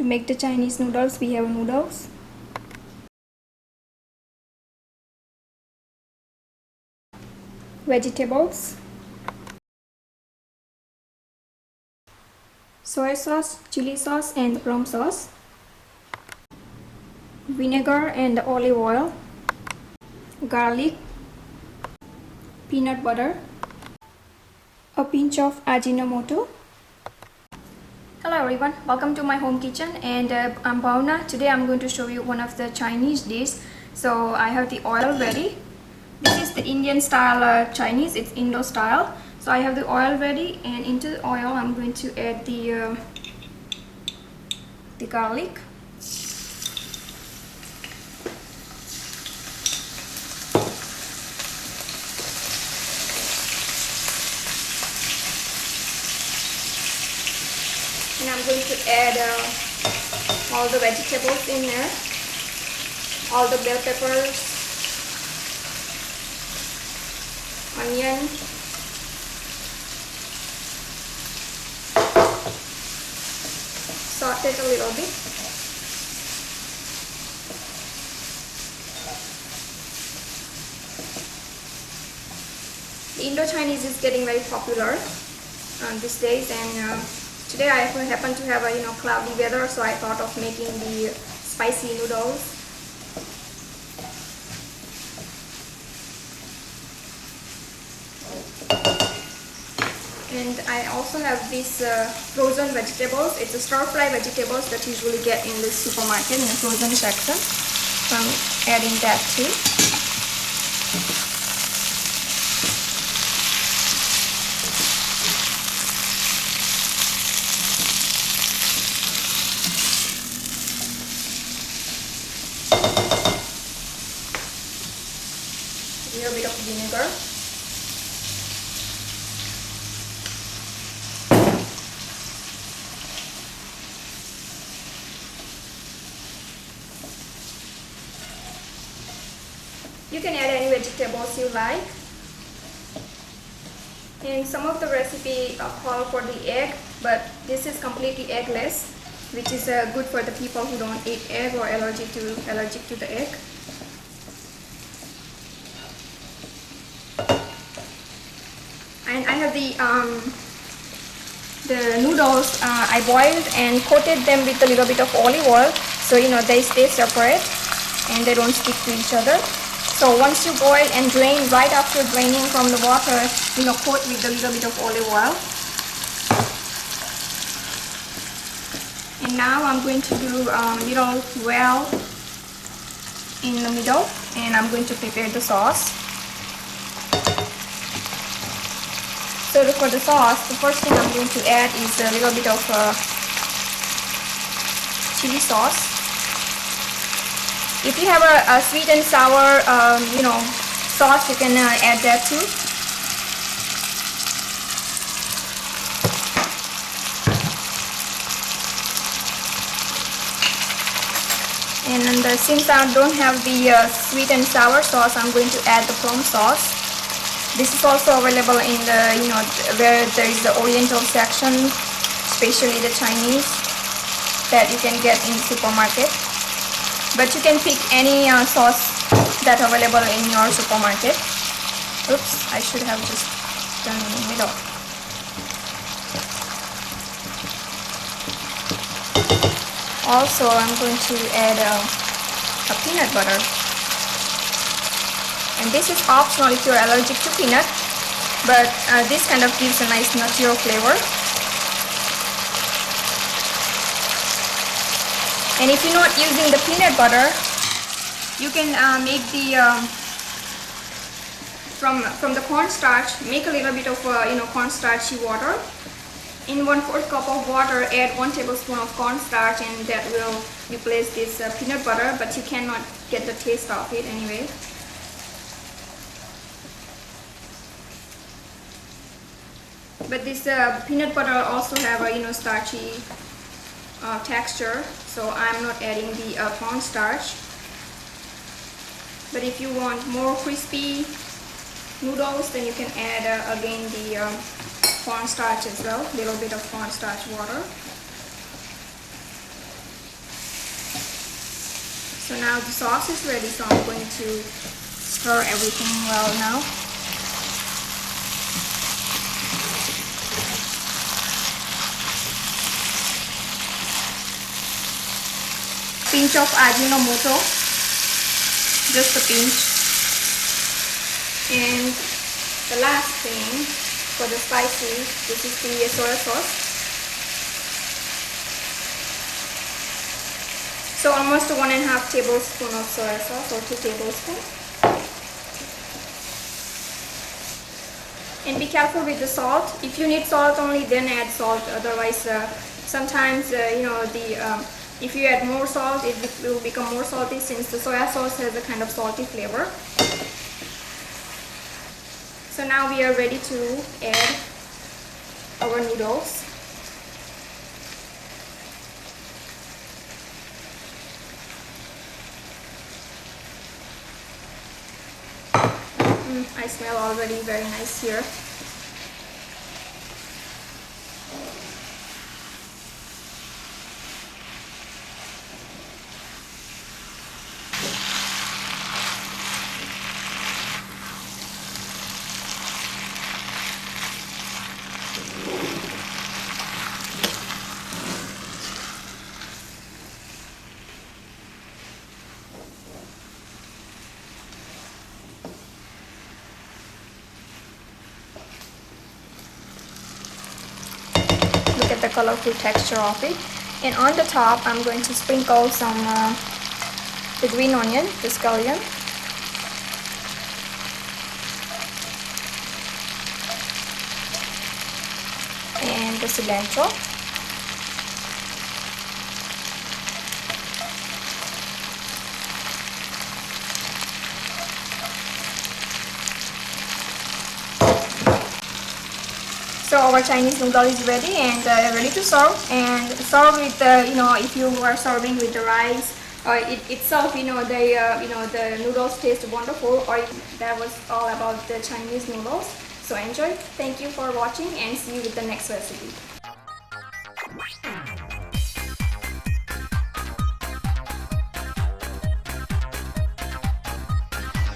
make the Chinese noodles, we have noodles, vegetables, soy sauce, chili sauce and plum sauce, vinegar and olive oil, garlic, peanut butter, a pinch of Ajinomoto. Hello everyone, welcome to my home kitchen, and I'm Bhavna. Today I'm going to show you one of the Chinese dishes. So I have the oil ready. This is the Indian style Chinese, it's Indo style. So I have the oil ready, and into the oil I'm going to add the garlic, and I'm going to add all the vegetables in there, all the bell peppers, onion, saute it a little bit. The Indo-Chinese is getting very popular these days, and today I happen to have a cloudy weather, so I thought of making the spicy noodles. And I also have these frozen vegetables. It's a stir-fry vegetables that you usually get in the supermarket in the frozen section. So I'm adding that too. A little bit of vinegar. You can add any vegetables you like. And some of the recipe call for the egg, but this is completely eggless, which is good for the people who don't eat egg or allergic to the egg. And I have the noodles I boiled and coated them with a little bit of olive oil, so they stay separate and they don't stick to each other. So once you boil and drain, right after draining from the water, coat with a little bit of olive oil. And now I'm going to do a little well in the middle, and I'm going to prepare the sauce. So for the sauce, the first thing I'm going to add is a little bit of chili sauce. If you have a sweet and sour, sauce, you can add that too. And since I don't have the sweet and sour sauce, I'm going to add the plum sauce. This is also available in the, where there is the Oriental section, especially the Chinese, that you can get in the supermarket. But you can pick any sauce that's available in your supermarket. Oops, I should have just done in the middle. Also, I'm going to add a peanut butter. And this is optional if you're allergic to peanut, but this kind of gives a nice natural flavor. And if you're not using the peanut butter, you can make the from the cornstarch, make a little bit of cornstarchy water. In 1/4 cup of water, add 1 tablespoon of cornstarch, and that will replace this peanut butter, but you cannot get the taste of it anyway. But this peanut butter also have a starchy texture, so I'm not adding the cornstarch. But if you want more crispy noodles, then you can add again the cornstarch as well, little bit of cornstarch water. So now the sauce is ready, so I'm going to stir everything well now. Pinch of Ajinomoto, just a pinch. And the last thing for the spicy, this is the soy sauce. So almost 1.5 tablespoons of soy sauce, or 2 tablespoons. And be careful with the salt. If you need salt only, then add salt. Otherwise, sometimes if you add more salt, it will become more salty, since the soy sauce has a kind of salty flavor. So now we are ready to add our noodles. I smell already very nice here. Look at the colorful texture of it. And on the top, I'm going to sprinkle some the green onion, the scallion. And the cilantro. So our Chinese noodle is ready and ready to serve. And serve with if you are serving with the rice, or it itself, the noodles taste wonderful. Or that was all about the Chinese noodles. So enjoy. Thank you for watching, and see you with the next recipe.